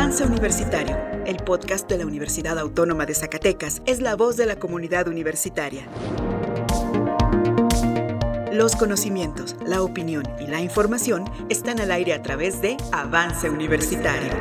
Avance Universitario, el podcast de la Universidad Autónoma de Zacatecas, es la voz de la comunidad universitaria. Los conocimientos, la opinión y la información están al aire a través de Avance Universitario.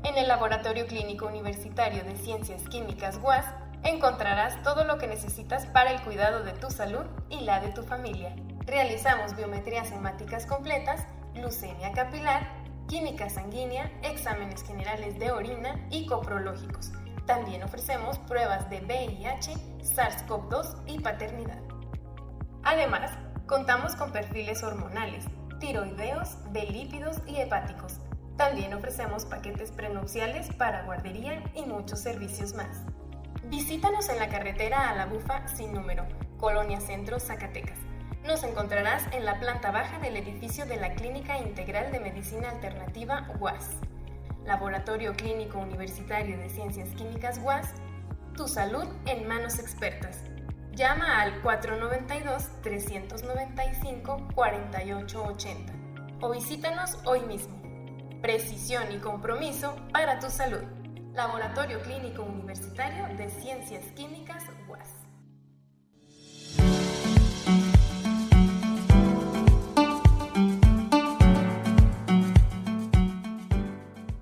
En el Laboratorio Clínico Universitario de Ciencias Químicas UAS encontrarás todo lo que necesitas para el cuidado de tu salud y la de tu familia. Realizamos biometrías hemáticas completas, glucemia capilar, química sanguínea, exámenes generales de orina y coprológicos. También ofrecemos pruebas de VIH, SARS-CoV-2 y paternidad. Además, contamos con perfiles hormonales, tiroideos, de lípidos y hepáticos. También ofrecemos paquetes prenupciales para guardería y muchos servicios más. Visítanos en la carretera a La Bufa sin número, Colonia Centro, Zacatecas. Nos encontrarás en la planta baja del edificio de la Clínica Integral de Medicina Alternativa UAS. Laboratorio Clínico Universitario de Ciencias Químicas UAS, tu salud en manos expertas. Llama al 492-395-4880 o visítanos hoy mismo. Precisión y compromiso para tu salud. Laboratorio Clínico Universitario de Ciencias Químicas UAS.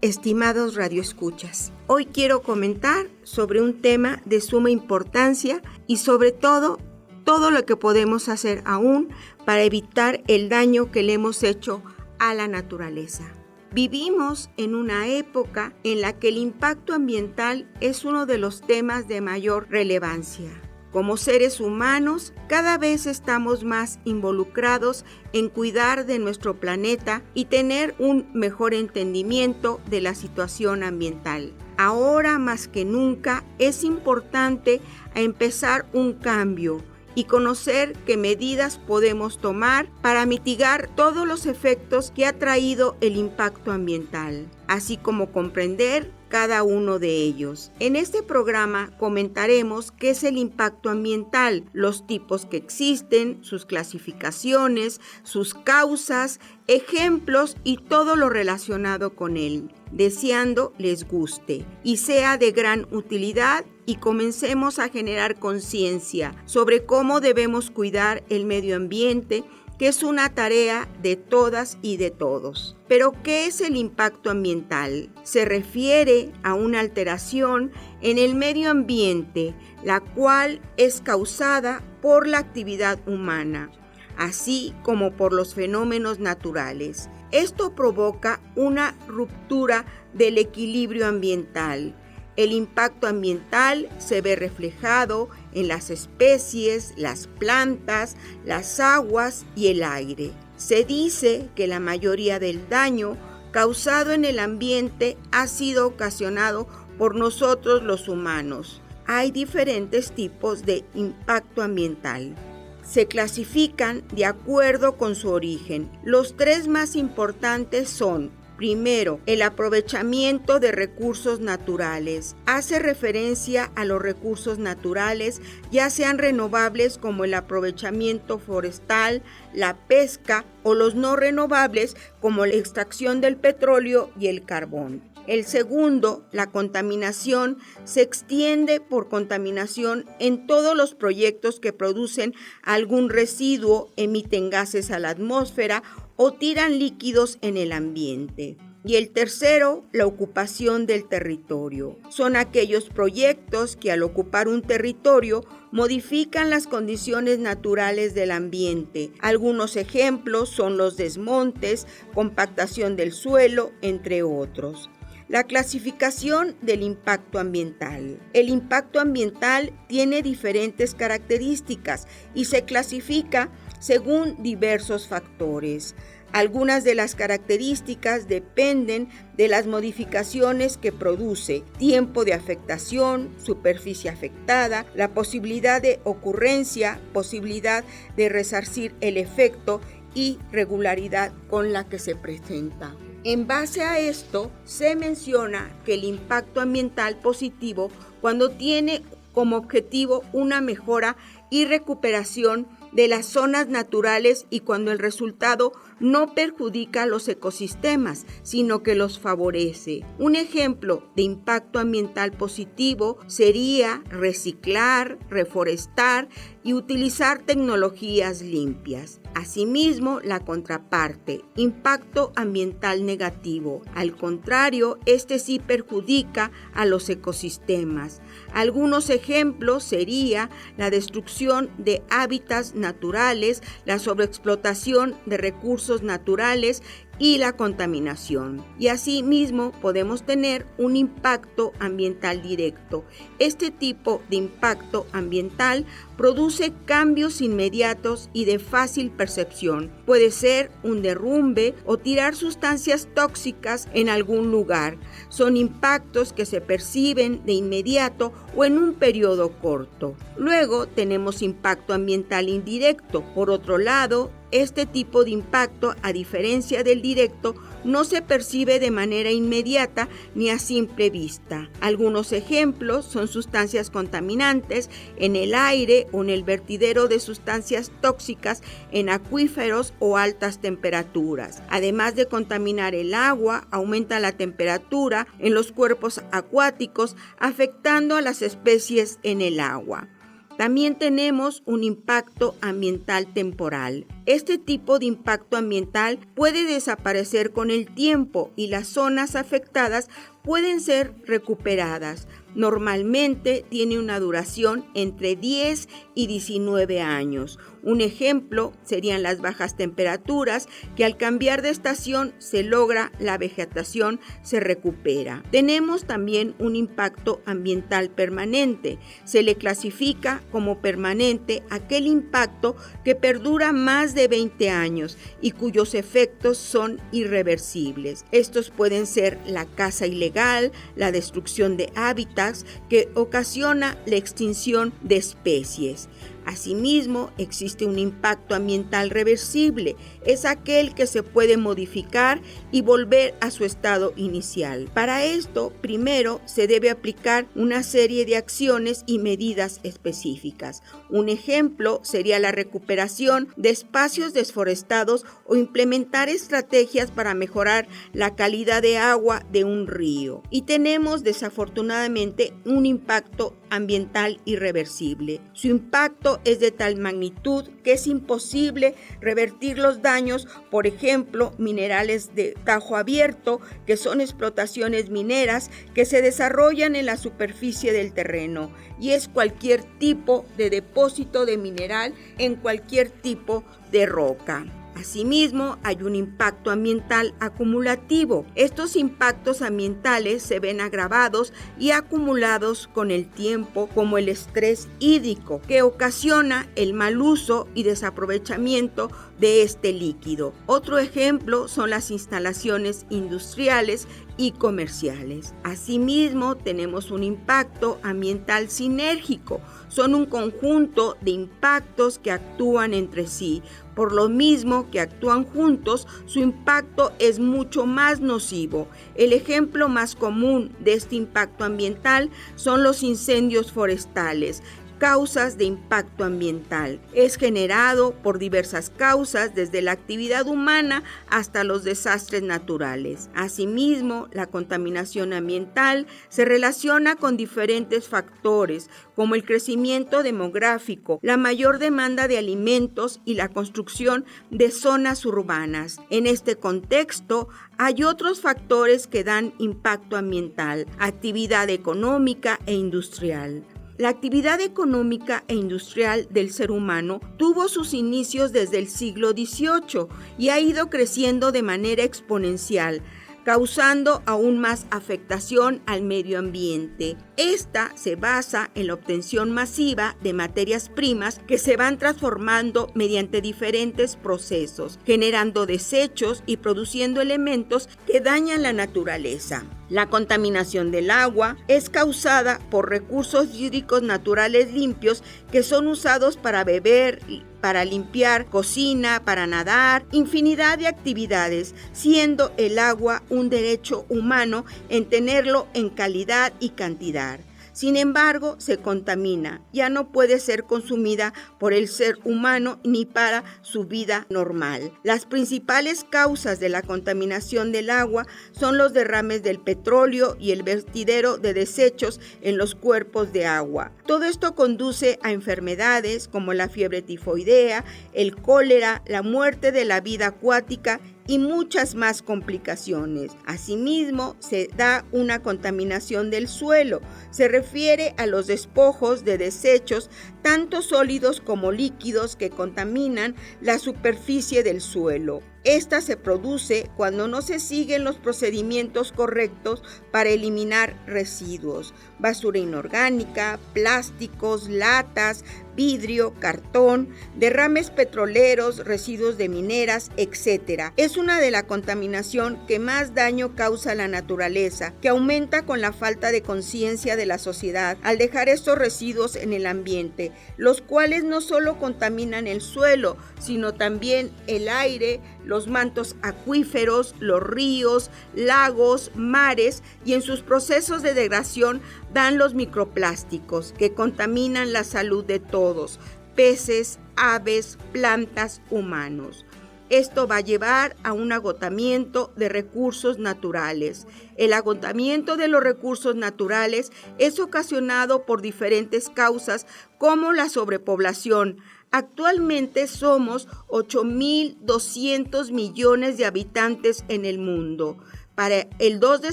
Estimados radioescuchas, hoy quiero comentar sobre un tema de suma importancia y sobre todo lo que podemos hacer aún para evitar el daño que le hemos hecho a la naturaleza. Vivimos en una época en la que el impacto ambiental es uno de los temas de mayor relevancia. Como seres humanos, cada vez estamos más involucrados en cuidar de nuestro planeta y tener un mejor entendimiento de la situación ambiental. Ahora más que nunca es importante empezar un cambio y conocer qué medidas podemos tomar para mitigar todos los efectos que ha traído el impacto ambiental, así como comprender cada uno de ellos. En este programa comentaremos qué es el impacto ambiental, los tipos que existen, sus clasificaciones, sus causas, ejemplos y todo lo relacionado con él, deseando les guste y sea de gran utilidad y comencemos a generar conciencia sobre cómo debemos cuidar el medio ambiente, que es una tarea de todas y de todos. Pero, ¿qué es el impacto ambiental? Se refiere a una alteración en el medio ambiente, la cual es causada por la actividad humana, así como por los fenómenos naturales. Esto provoca una ruptura del equilibrio ambiental. El impacto ambiental se ve reflejado en las especies, las plantas, las aguas y el aire. Se dice que la mayoría del daño causado en el ambiente ha sido ocasionado por nosotros los humanos. Hay diferentes tipos de impacto ambiental. Se clasifican de acuerdo con su origen. Los tres más importantes son: primero, el aprovechamiento de recursos naturales. Hace referencia a los recursos naturales, ya sean renovables como el aprovechamiento forestal, la pesca, o los no renovables como la extracción del petróleo y el carbón. El segundo, la contaminación, se extiende por contaminación en todos los proyectos que producen algún residuo, emiten gases a la atmósfera o tiran líquidos en el ambiente. Y el tercero, la ocupación del territorio. Son aquellos proyectos que al ocupar un territorio modifican las condiciones naturales del ambiente. Algunos ejemplos son los desmontes, compactación del suelo, entre otros. La clasificación del impacto ambiental. El impacto ambiental tiene diferentes características y se clasifica según diversos factores. Algunas de las características dependen de las modificaciones que produce, tiempo de afectación, superficie afectada, la posibilidad de ocurrencia, posibilidad de resarcir el efecto y regularidad con la que se presenta. En base a esto, se menciona que el impacto ambiental positivo, cuando tiene como objetivo una mejora y recuperación de las zonas naturales y cuando el resultado no perjudica a los ecosistemas, sino que los favorece. Un ejemplo de impacto ambiental positivo sería reciclar, reforestar y utilizar tecnologías limpias. Asimismo, la contraparte, impacto ambiental negativo. Al contrario, este sí perjudica a los ecosistemas. Algunos ejemplos sería la destrucción de hábitats naturales, la sobreexplotación de recursos naturales y la contaminación. Y asimismo podemos tener un impacto ambiental directo. Este tipo de impacto ambiental produce cambios inmediatos y de fácil percepción. Puede ser un derrumbe o tirar sustancias tóxicas en algún lugar. Son impactos que se perciben de inmediato o en un periodo corto. Luego tenemos impacto ambiental indirecto. Por otro lado, este tipo de impacto, a diferencia del directo, no se percibe de manera inmediata ni a simple vista. Algunos ejemplos son sustancias contaminantes en el aire o en el vertidero de sustancias tóxicas en acuíferos o altas temperaturas. Además de contaminar el agua, aumenta la temperatura en los cuerpos acuáticos, afectando a las especies en el agua. También tenemos un impacto ambiental temporal. Este tipo de impacto ambiental puede desaparecer con el tiempo y las zonas afectadas pueden ser recuperadas. Normalmente tiene una duración entre 10 y 19 años. Un ejemplo serían las bajas temperaturas, que al cambiar de estación se logra, la vegetación se recupera. Tenemos también un impacto ambiental permanente. Se le clasifica como permanente aquel impacto que perdura más de 20 años y cuyos efectos son irreversibles. Estos pueden ser la caza ilegal, la destrucción de hábitats que ocasiona la extinción de especies. Asimismo, existe un impacto ambiental reversible. Es aquel que se puede modificar y volver a su estado inicial. Para esto, primero se debe aplicar una serie de acciones y medidas específicas. Un ejemplo sería la recuperación de espacios desforestados o implementar estrategias para mejorar la calidad de agua de un río. Y tenemos desafortunadamente un impacto ambiental irreversible. Su impacto es de tal magnitud que es imposible revertir los daños, por ejemplo, minerales de tajo abierto, que son explotaciones mineras que se desarrollan en la superficie del terreno, y es cualquier tipo de depósito de mineral en cualquier tipo de roca. Asimismo, hay un impacto ambiental acumulativo. Estos impactos ambientales se ven agravados y acumulados con el tiempo, como el estrés hídrico, que ocasiona el mal uso y desaprovechamiento de este líquido. Otro ejemplo son las instalaciones industriales y comerciales. Asimismo, tenemos un impacto ambiental sinérgico. Son un conjunto de impactos que actúan entre sí. Por lo mismo que actúan juntos, su impacto es mucho más nocivo. El ejemplo más común de este impacto ambiental son los incendios forestales. Causas de impacto ambiental. Es generado por diversas causas, desde la actividad humana hasta los desastres naturales. Asimismo, la contaminación ambiental se relaciona con diferentes factores, como el crecimiento demográfico, la mayor demanda de alimentos y la construcción de zonas urbanas. En este contexto, hay otros factores que dan impacto ambiental: actividad económica e industrial. La actividad económica e industrial del ser humano tuvo sus inicios desde el siglo XVIII y ha ido creciendo de manera exponencial, causando aún más afectación al medio ambiente. Esta se basa en la obtención masiva de materias primas que se van transformando mediante diferentes procesos, generando desechos y produciendo elementos que dañan la naturaleza. La contaminación del agua es causada por recursos hídricos naturales limpios que son usados para beber, para limpiar, cocina, para nadar, infinidad de actividades, siendo el agua un derecho humano en tenerlo en calidad y cantidad. Sin embargo, se contamina, ya no puede ser consumida por el ser humano ni para su vida normal. Las principales causas de la contaminación del agua son los derrames del petróleo y el vertidero de desechos en los cuerpos de agua. Todo esto conduce a enfermedades como la fiebre tifoidea, el cólera, la muerte de la vida acuática y muchas más complicaciones. Asimismo, se da una contaminación del suelo. Se refiere a los despojos de desechos, tanto sólidos como líquidos, que contaminan la superficie del suelo. Esta se produce cuando no se siguen los procedimientos correctos para eliminar residuos, basura inorgánica, plásticos, latas, vidrio, cartón, derrames petroleros, residuos de mineras, etc. Es una de la contaminación que más daño causa a la naturaleza, que aumenta con la falta de conciencia de la sociedad al dejar estos residuos en el ambiente, los cuales no solo contaminan el suelo, sino también el aire, los mantos acuíferos, los ríos, lagos, mares, y en sus procesos de degradación dan los microplásticos que contaminan la salud de todos, peces, aves, plantas, humanos. Esto va a llevar a un agotamiento de recursos naturales. El agotamiento de los recursos naturales es ocasionado por diferentes causas como la sobrepoblación. Actualmente somos 8.200 millones de habitantes en el mundo. Para el 2 de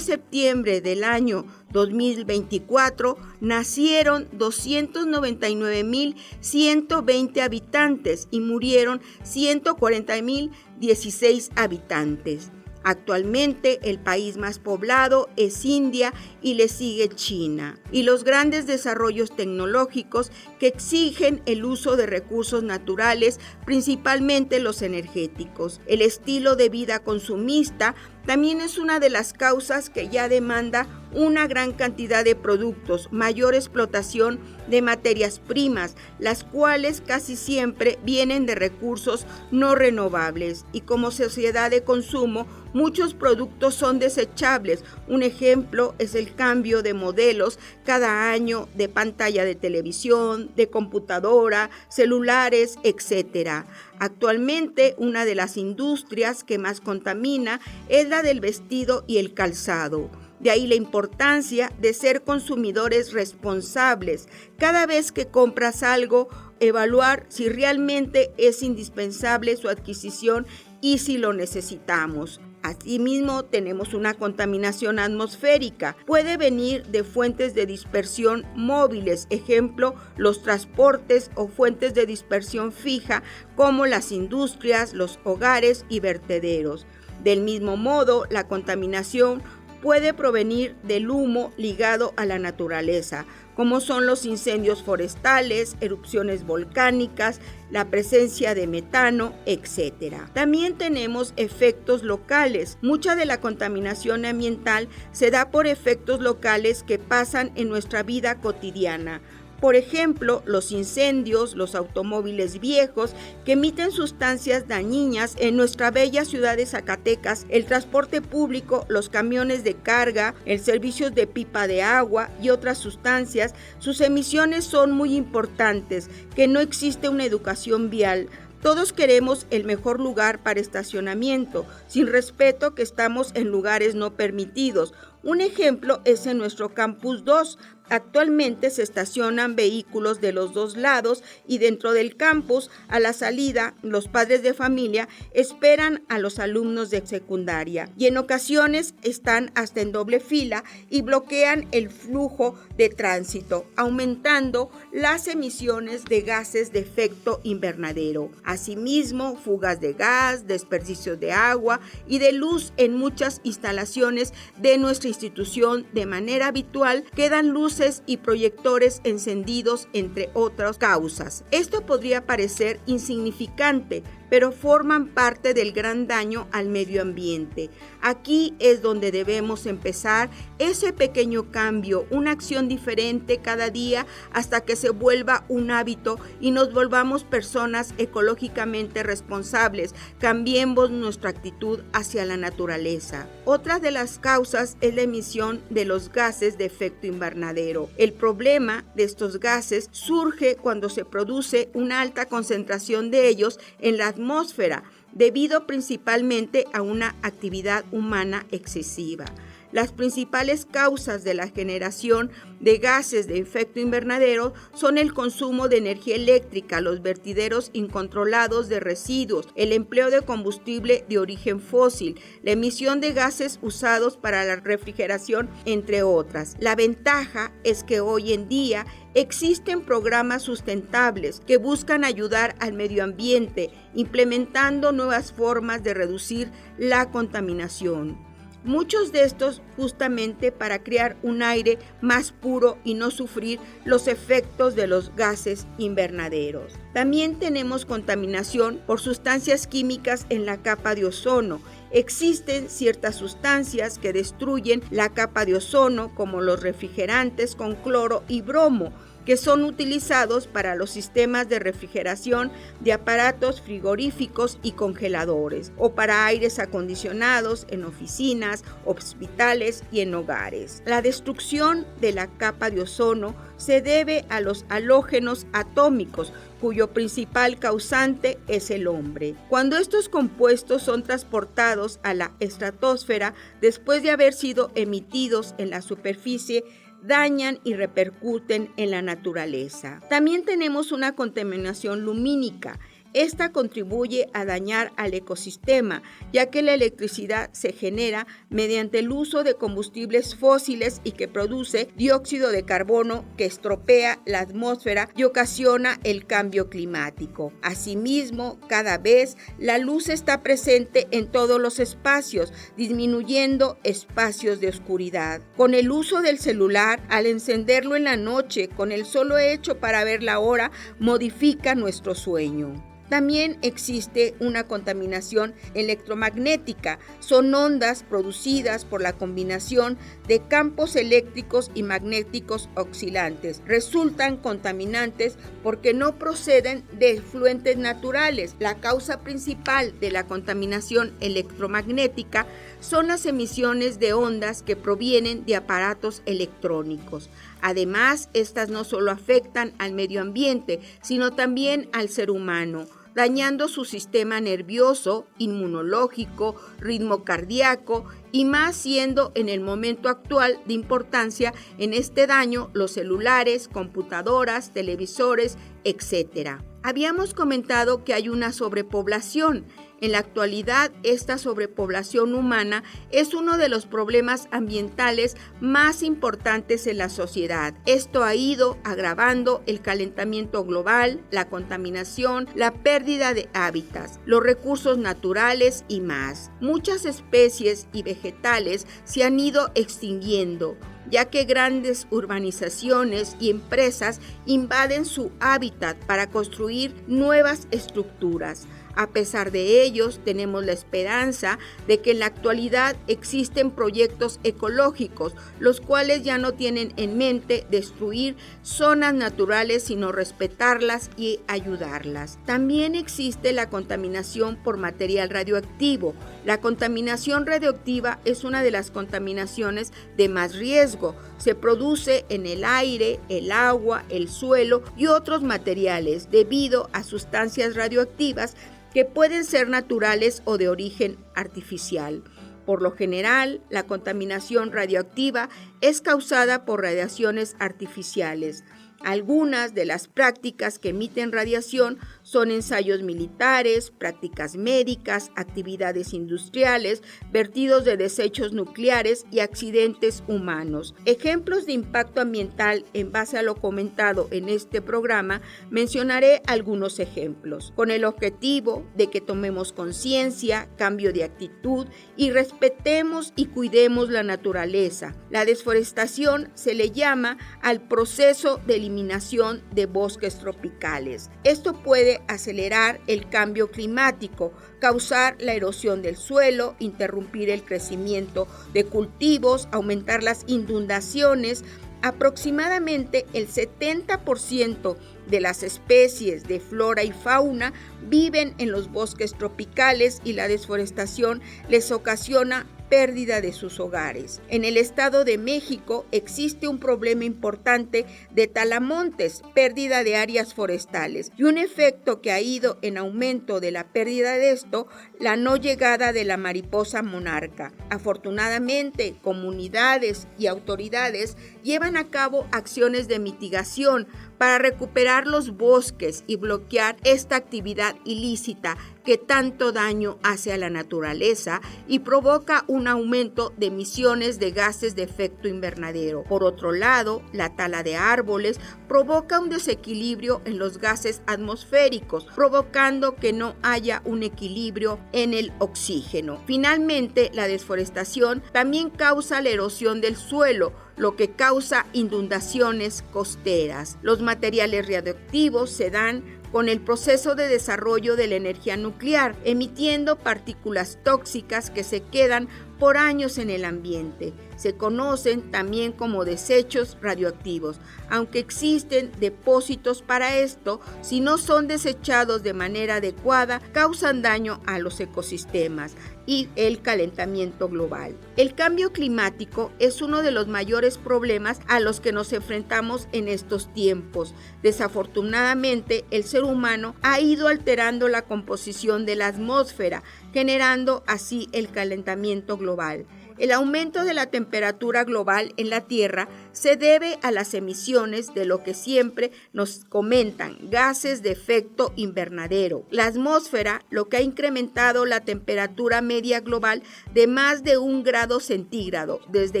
septiembre del año 2024 nacieron 299.120 habitantes y murieron 140.016 habitantes. Actualmente el país más poblado es India y le sigue China. Y los grandes desarrollos tecnológicos que exigen el uso de recursos naturales, principalmente los energéticos. El estilo de vida consumista también es una de las causas que ya demanda una gran cantidad de productos, mayor explotación de materias primas, las cuales casi siempre vienen de recursos no renovables. Y como sociedad de consumo, muchos productos son desechables. Un ejemplo es el cambio de modelos cada año de pantalla de televisión, de computadora, celulares, etc. Actualmente, una de las industrias que más contamina es la del vestido y el calzado. De ahí la importancia de ser consumidores responsables. Cada vez que compras algo, evaluar si realmente es indispensable su adquisición y si lo necesitamos. Asimismo, tenemos una contaminación atmosférica. Puede venir de fuentes de dispersión móviles, ejemplo, los transportes, o fuentes de dispersión fija, como las industrias, los hogares y vertederos. Del mismo modo, la contaminación puede provenir del humo ligado a la naturaleza, como son los incendios forestales, erupciones volcánicas, la presencia de metano, etc. También tenemos efectos locales. Mucha de la contaminación ambiental se da por efectos locales que pasan en nuestra vida cotidiana. Por ejemplo, los incendios, los automóviles viejos que emiten sustancias dañinas en nuestra bella ciudad de Zacatecas, el transporte público, los camiones de carga, el servicio de pipa de agua y otras sustancias. Sus emisiones son muy importantes, que no existe una educación vial. Todos queremos el mejor lugar para estacionamiento, sin respeto que estamos en lugares no permitidos. Un ejemplo es en nuestro Campus 2. Actualmente se estacionan vehículos de los dos lados y dentro del campus, a la salida, los padres de familia esperan a los alumnos de secundaria y en ocasiones están hasta en doble fila y bloquean el flujo de tránsito, aumentando las emisiones de gases de efecto invernadero. Asimismo, fugas de gas, desperdicios de agua y de luz en muchas instalaciones de nuestra institución. De manera habitual quedan luces y proyectores encendidos, entre otras causas. Esto podría parecer insignificante, pero forman parte del gran daño al medio ambiente. Aquí es donde debemos empezar ese pequeño cambio, una acción diferente cada día hasta que se vuelva un hábito y nos volvamos personas ecológicamente responsables. Cambiemos nuestra actitud hacia la naturaleza. Otra de las causas es la emisión de los gases de efecto invernadero. El problema de estos gases surge cuando se produce una alta concentración de ellos en la atmósfera, debido principalmente a una actividad humana excesiva. Las principales causas de la generación de gases de efecto invernadero son el consumo de energía eléctrica, los vertideros incontrolados de residuos, el empleo de combustible de origen fósil, la emisión de gases usados para la refrigeración, entre otras. La ventaja es que hoy en día existen programas sustentables que buscan ayudar al medio ambiente, implementando nuevas formas de reducir la contaminación. Muchos de estos justamente para crear un aire más puro y no sufrir los efectos de los gases invernaderos. También tenemos contaminación por sustancias químicas en la capa de ozono. Existen ciertas sustancias que destruyen la capa de ozono, como los refrigerantes con cloro y bromo, que son utilizados para los sistemas de refrigeración de aparatos frigoríficos y congeladores, o para aires acondicionados en oficinas, hospitales y en hogares. La destrucción de la capa de ozono se debe a los halógenos atómicos, cuyo principal causante es el hombre. Cuando estos compuestos son transportados a la estratosfera después de haber sido emitidos en la superficie, dañan y repercuten en la naturaleza. También tenemos una contaminación lumínica. Esta contribuye a dañar al ecosistema, ya que la electricidad se genera mediante el uso de combustibles fósiles y que produce dióxido de carbono que estropea la atmósfera y ocasiona el cambio climático. Asimismo, cada vez la luz está presente en todos los espacios, disminuyendo espacios de oscuridad. Con el uso del celular, al encenderlo en la noche, con el solo hecho para ver la hora, modifica nuestro sueño. También existe una contaminación electromagnética. Son ondas producidas por la combinación de campos eléctricos y magnéticos oscilantes. Resultan contaminantes porque no proceden de fluentes naturales. La causa principal de la contaminación electromagnética son las emisiones de ondas que provienen de aparatos electrónicos. Además, estas no solo afectan al medio ambiente, sino también al ser humano, dañando su sistema nervioso, inmunológico, ritmo cardíaco y más siendo en el momento actual de importancia en este daño los celulares, computadoras, televisores, etc. Habíamos comentado que hay una sobrepoblación. En la actualidad, esta sobrepoblación humana es uno de los problemas ambientales más importantes en la sociedad. Esto ha ido agravando el calentamiento global, la contaminación, la pérdida de hábitats, los recursos naturales y más. Muchas especies y vegetales se han ido extinguiendo, ya que grandes urbanizaciones y empresas invaden su hábitat para construir nuevas estructuras. A pesar de ellos, tenemos la esperanza de que en la actualidad existen proyectos ecológicos, los cuales ya no tienen en mente destruir zonas naturales, sino respetarlas y ayudarlas. También existe la contaminación por material radioactivo. La contaminación radioactiva es una de las contaminaciones de más riesgo. Se produce en el aire, el agua, el suelo y otros materiales debido a sustancias radioactivas que pueden ser naturales o de origen artificial. Por lo general, la contaminación radioactiva es causada por radiaciones artificiales. Algunas de las prácticas que emiten radiación son ensayos militares, prácticas médicas, actividades industriales, vertidos de desechos nucleares y accidentes humanos. Ejemplos de impacto ambiental en base a lo comentado en este programa, mencionaré algunos ejemplos, con el objetivo de que tomemos conciencia, cambio de actitud y respetemos y cuidemos la naturaleza. La deforestación se le llama al proceso de eliminación eliminación de bosques tropicales. Esto puede acelerar el cambio climático, causar la erosión del suelo, interrumpir el crecimiento de cultivos, aumentar las inundaciones. Aproximadamente el 70% de las especies de flora y fauna viven en los bosques tropicales y la deforestación les ocasiona pérdida de sus hogares. En el Estado de México existe un problema importante de talamontes, pérdida de áreas forestales, y un efecto que ha ido en aumento de la pérdida de esto, la no llegada de la mariposa monarca. Afortunadamente, comunidades y autoridades llevan a cabo acciones de mitigación para recuperar los bosques y bloquear esta actividad ilícita que tanto daño hace a la naturaleza y provoca un aumento de emisiones de gases de efecto invernadero. Por otro lado, la tala de árboles provoca un desequilibrio en los gases atmosféricos, provocando que no haya un equilibrio en el oxígeno. Finalmente, la deforestación también causa la erosión del suelo, lo que causa inundaciones costeras. Los materiales radioactivos se dan con el proceso de desarrollo de la energía nuclear, emitiendo partículas tóxicas que se quedan por años en el ambiente. Se conocen también como desechos radioactivos. Aunque existen depósitos para esto, si no son desechados de manera adecuada, causan daño a los ecosistemas y el calentamiento global. El cambio climático es uno de los mayores problemas a los que nos enfrentamos en estos tiempos. Desafortunadamente, el ser humano ha ido alterando la composición de la atmósfera, generando así el calentamiento global. El aumento de la temperatura global en la Tierra se debe a las emisiones de lo que siempre nos comentan, gases de efecto invernadero. La atmósfera, lo que ha incrementado la temperatura media global de más de 1 grado centígrado desde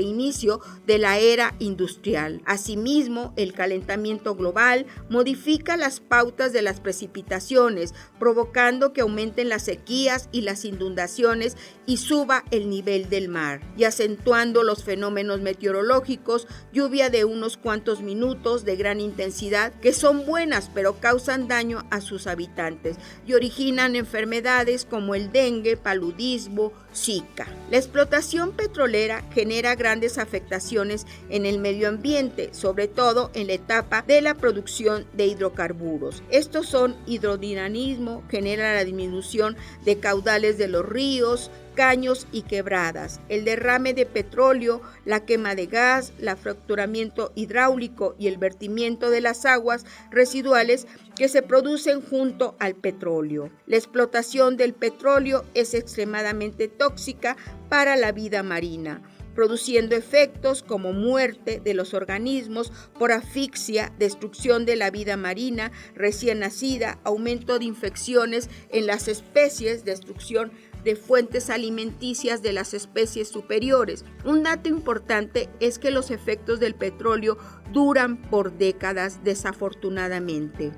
inicio de la era industrial. Asimismo, el calentamiento global modifica las pautas de las precipitaciones, provocando que aumenten las sequías y las inundaciones y suba el nivel del mar, y acentuando los fenómenos meteorológicos, lluvia de unos cuantos minutos de gran intensidad que son buenas pero causan daño a sus habitantes y originan enfermedades como el dengue, paludismo, Zika. La explotación petrolera genera grandes afectaciones en el medio ambiente, sobre todo en la etapa de la producción de hidrocarburos. Estos son hidrodinamismo, genera la disminución de caudales de los ríos, caños y quebradas, el derrame de petróleo, la quema de gas, el fracturamiento hidráulico y el vertimiento de las aguas residuales que se producen junto al petróleo. La explotación del petróleo es extremadamente tóxica para la vida marina, produciendo efectos como muerte de los organismos por asfixia, destrucción de la vida marina recién nacida, aumento de infecciones en las especies, destrucción de fuentes alimenticias de las especies superiores. Un dato importante es que los efectos del petróleo duran por décadas, desafortunadamente.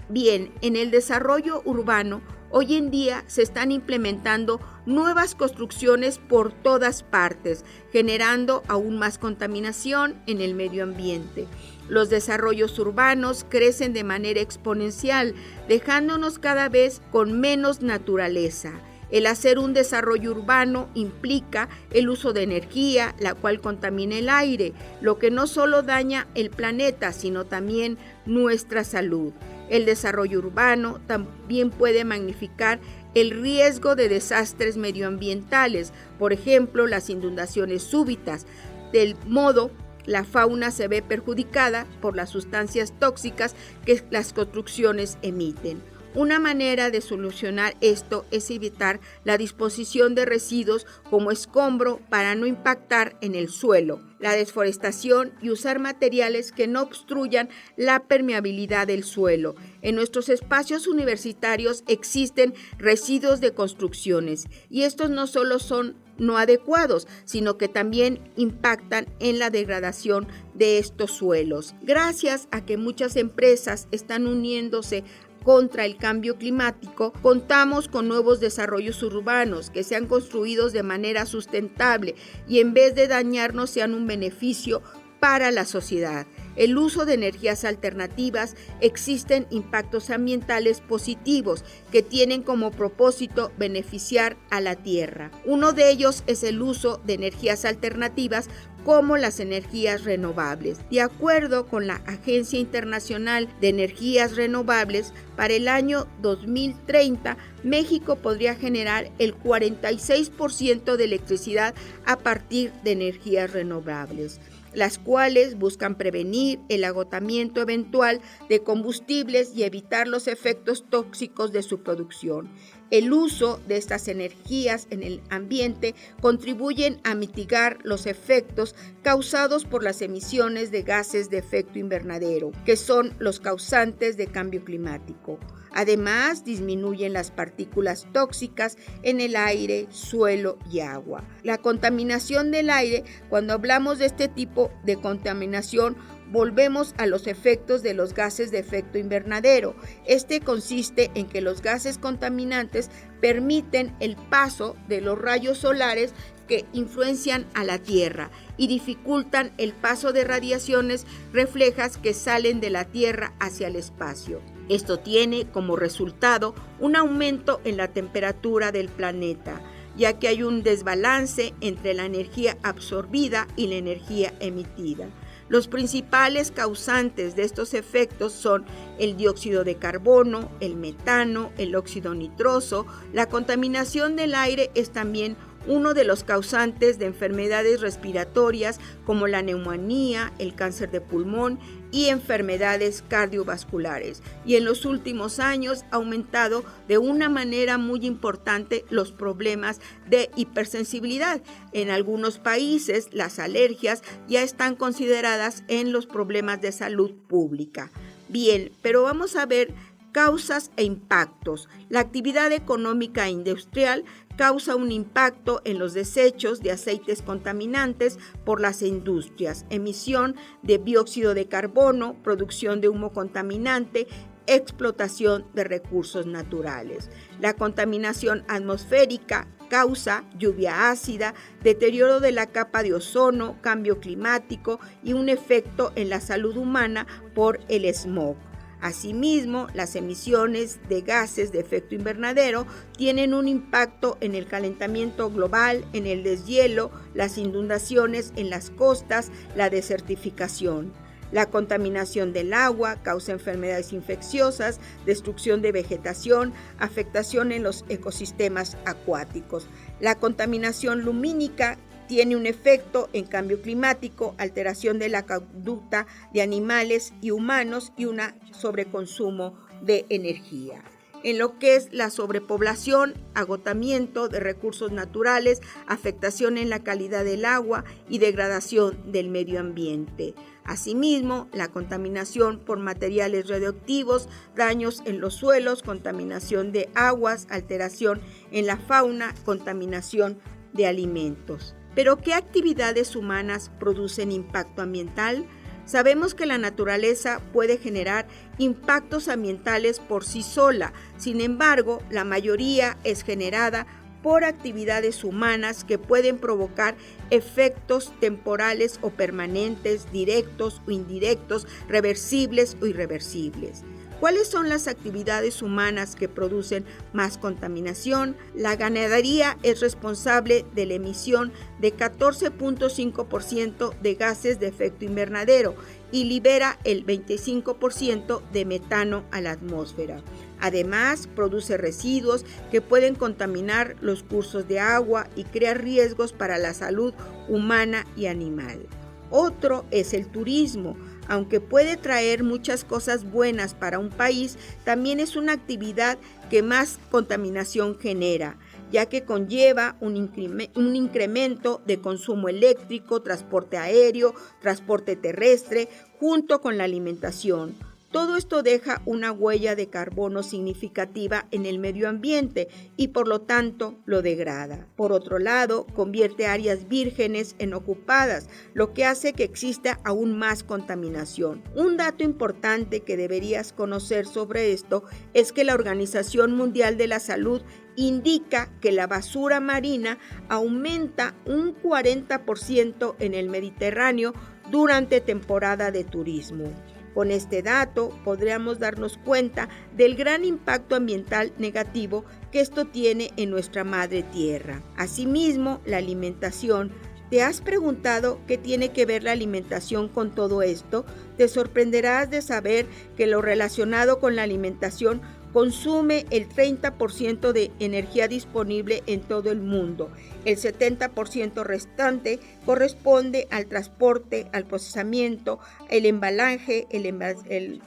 Bien, en el desarrollo urbano, hoy en día se están implementando nuevas construcciones por todas partes, generando aún más contaminación en el medio ambiente. Los desarrollos urbanos crecen de manera exponencial, dejándonos cada vez con menos naturaleza. El hacer un desarrollo urbano implica el uso de energía, la cual contamina el aire, lo que no solo daña el planeta, sino también nuestra salud. El desarrollo urbano también puede magnificar el riesgo de desastres medioambientales, por ejemplo, las inundaciones súbitas. Del modo, la fauna se ve perjudicada por las sustancias tóxicas que las construcciones emiten. Una manera de solucionar esto es evitar la disposición de residuos como escombro para no impactar en el suelo, la deforestación y usar materiales que no obstruyan la permeabilidad del suelo. En nuestros espacios universitarios existen residuos de construcciones y estos no solo son no adecuados, sino que también impactan en la degradación de estos suelos. Gracias a que muchas empresas están uniéndose contra el cambio climático, contamos con nuevos desarrollos urbanos que sean construidos de manera sustentable y en vez de dañarnos sean un beneficio para la sociedad. El uso de energías alternativas, existen impactos ambientales positivos que tienen como propósito beneficiar a la Tierra. Uno de ellos es el uso de energías alternativas como las energías renovables. De acuerdo con la Agencia Internacional de Energías Renovables, para el año 2030, México podría generar el 46% de electricidad a partir de energías renovables, las cuales buscan prevenir el agotamiento eventual de combustibles y evitar los efectos tóxicos de su producción. El uso de estas energías en el ambiente contribuyen a mitigar los efectos causados por las emisiones de gases de efecto invernadero, que son los causantes de cambio climático. Además, disminuyen las partículas tóxicas en el aire, suelo y agua. La contaminación del aire, cuando hablamos de este tipo de contaminación, volvemos a los efectos de los gases de efecto invernadero. Este consiste en que los gases contaminantes permiten el paso de los rayos solares que influencian a la Tierra y dificultan el paso de radiaciones reflejas que salen de la Tierra hacia el espacio. Esto tiene como resultado un aumento en la temperatura del planeta, ya que hay un desbalance entre la energía absorbida y la energía emitida. Los principales causantes de estos efectos son el dióxido de carbono, el metano, el óxido nitroso. La contaminación del aire es también uno de los causantes de enfermedades respiratorias como la neumonía, el cáncer de pulmón y enfermedades cardiovasculares. Y en los últimos años ha aumentado de una manera muy importante los problemas de hipersensibilidad. En algunos países las alergias ya están consideradas en los problemas de salud pública. Bien, pero vamos a ver causas e impactos. La actividad económica e industrial causa un impacto en los desechos de aceites contaminantes por las industrias, emisión de dióxido de carbono, producción de humo contaminante, explotación de recursos naturales. La contaminación atmosférica causa lluvia ácida, deterioro de la capa de ozono, cambio climático y un efecto en la salud humana por el smog. Asimismo, las emisiones de gases de efecto invernadero tienen un impacto en el calentamiento global, en el deshielo, las inundaciones en las costas, la desertificación. La contaminación del agua causa enfermedades infecciosas, destrucción de vegetación, afectación en los ecosistemas acuáticos. La contaminación lumínica tiene un efecto en cambio climático, alteración de la conducta de animales y humanos y un sobreconsumo de energía. En lo que es la sobrepoblación, agotamiento de recursos naturales, afectación en la calidad del agua y degradación del medio ambiente. Asimismo, la contaminación por materiales radioactivos, daños en los suelos, contaminación de aguas, alteración en la fauna, contaminación de alimentos. ¿Pero qué actividades humanas producen impacto ambiental? Sabemos que la naturaleza puede generar impactos ambientales por sí sola, sin embargo, la mayoría es generada por actividades humanas que pueden provocar efectos temporales o permanentes, directos o indirectos, reversibles o irreversibles. ¿Cuáles son las actividades humanas que producen más contaminación? La ganadería es responsable de la emisión de 14.5% de gases de efecto invernadero y libera el 25% de metano a la atmósfera. Además, produce residuos que pueden contaminar los cursos de agua y crear riesgos para la salud humana y animal. Otro es el turismo. Aunque puede traer muchas cosas buenas para un país, también es una actividad que más contaminación genera, ya que conlleva un incremento de consumo eléctrico, transporte aéreo, transporte terrestre, junto con la alimentación. Todo esto deja una huella de carbono significativa en el medio ambiente y por lo tanto lo degrada. Por otro lado, convierte áreas vírgenes en ocupadas, lo que hace que exista aún más contaminación. Un dato importante que deberías conocer sobre esto es que la Organización Mundial de la Salud indica que la basura marina aumenta un 40% en el Mediterráneo durante temporada de turismo. Con este dato podríamos darnos cuenta del gran impacto ambiental negativo que esto tiene en nuestra madre tierra. Asimismo, la alimentación. ¿Te has preguntado qué tiene que ver la alimentación con todo esto? Te sorprenderás de saber que lo relacionado con la alimentación consume el 30% de energía disponible en todo el mundo. El 70% restante corresponde al transporte, al procesamiento, el embalaje, el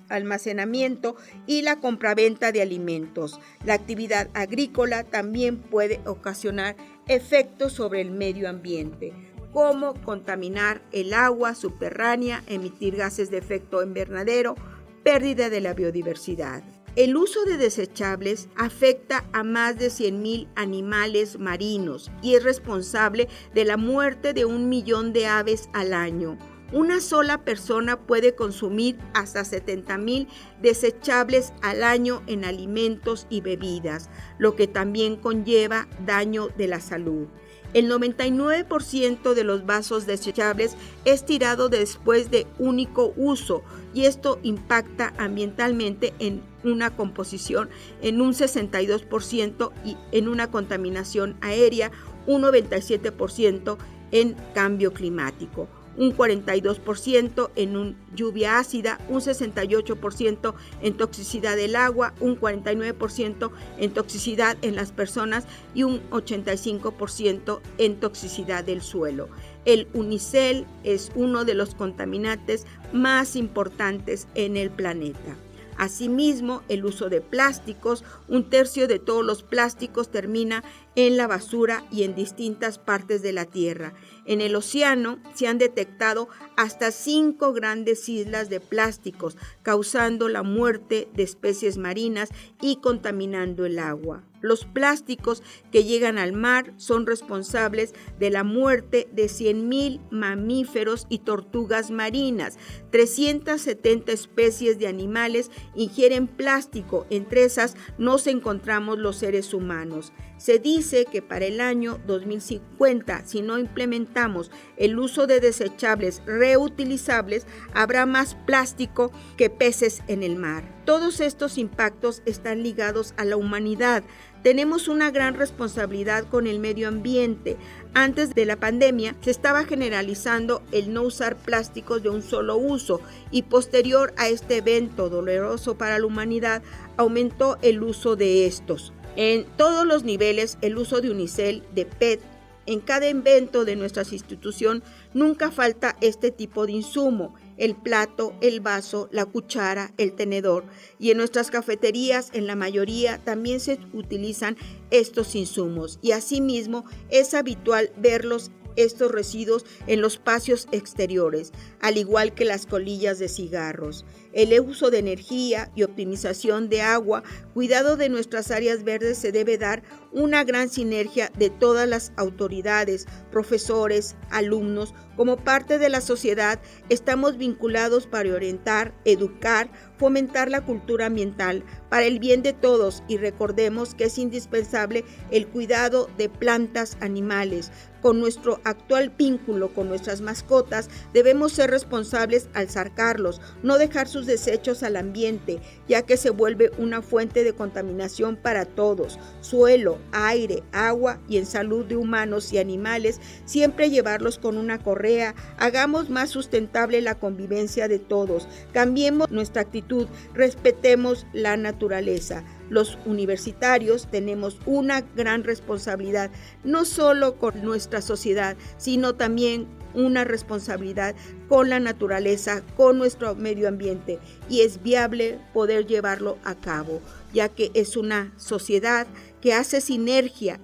almacenamiento y la compraventa de alimentos. La actividad agrícola también puede ocasionar efectos sobre el medio ambiente, como contaminar el agua subterránea, emitir gases de efecto invernadero, pérdida de la biodiversidad. El uso de desechables afecta a más de 100,000 animales marinos y es responsable de la muerte de 1 millón de aves al año. Una sola persona puede consumir hasta 70,000 desechables al año en alimentos y bebidas, lo que también conlleva daño de la salud. El 99% de los vasos desechables es tirado después de único uso y esto impacta ambientalmente en una composición en un 62% y en una contaminación aérea, un 97% en cambio climático, un 42% en lluvia ácida, un 68% en toxicidad del agua, un 49% en toxicidad en las personas y un 85% en toxicidad del suelo. El unicel es uno de los contaminantes más importantes en el planeta. Asimismo, el uso de plásticos, 1/3 de todos los plásticos termina en la basura y en distintas partes de la Tierra. En el océano se han detectado hasta 5 grandes islas de plásticos, causando la muerte de especies marinas y contaminando el agua. Los plásticos que llegan al mar son responsables de la muerte de 100,000 mamíferos y tortugas marinas. 370 especies de animales ingieren plástico, entre esas nos encontramos los seres humanos. Se dice que para el año 2050, si no implementamos el uso de desechables reutilizables, habrá más plástico que peces en el mar. Todos estos impactos están ligados a la humanidad. Tenemos una gran responsabilidad con el medio ambiente. Antes de la pandemia se estaba generalizando el no usar plásticos de un solo uso y posterior a este evento doloroso para la humanidad aumentó el uso de estos. En todos los niveles, el uso de unicel, de PET, en cada evento de nuestra institución nunca falta este tipo de insumo, el plato, el vaso, la cuchara, el tenedor. Y en nuestras cafeterías, en la mayoría, también se utilizan estos insumos. Y asimismo, es habitual verlos estos residuos en los patios exteriores, al igual que las colillas de cigarros. El uso de energía y optimización de agua, cuidado de nuestras áreas verdes se debe dar una gran sinergia de todas las autoridades, profesores, alumnos. Como parte de la sociedad, estamos vinculados para orientar, educar, fomentar la cultura ambiental para el bien de todos y recordemos que es indispensable el cuidado de plantas, animales. Con nuestro actual vínculo con nuestras mascotas, debemos ser responsables al sacarlos, no dejar sus desechos al ambiente, ya que se vuelve una fuente de contaminación para todos, suelo, aire, agua y en salud de humanos y animales, siempre llevarlos con una correa. Hagamos más sustentable la convivencia de todos, cambiemos nuestra actitud, respetemos la naturaleza. Los universitarios tenemos una gran responsabilidad, no solo con nuestra sociedad, sino también una responsabilidad con la naturaleza, con nuestro medio ambiente, y es viable poder llevarlo a cabo, ya que es una sociedad que hace sinergia.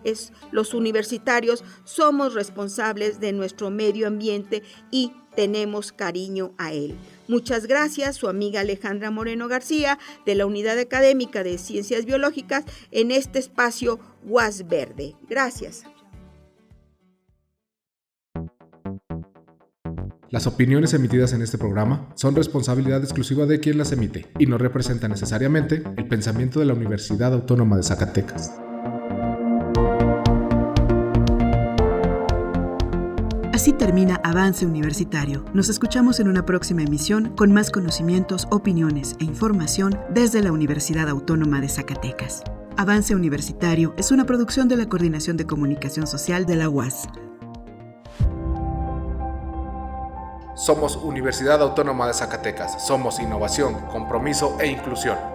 Los universitarios somos responsables de nuestro medio ambiente y tenemos cariño a él. Muchas gracias, su amiga Alejandra Moreno García, de la Unidad Académica de Ciencias Biológicas, en este espacio UAS Verde. Gracias. Las opiniones emitidas en este programa son responsabilidad exclusiva de quien las emite y no representan necesariamente el pensamiento de la Universidad Autónoma de Zacatecas. Así termina Avance Universitario. Nos escuchamos en una próxima emisión con más conocimientos, opiniones e información desde la Universidad Autónoma de Zacatecas. Avance Universitario es una producción de la Coordinación de Comunicación Social de la UAS. Somos Universidad Autónoma de Zacatecas. Somos innovación, compromiso e inclusión.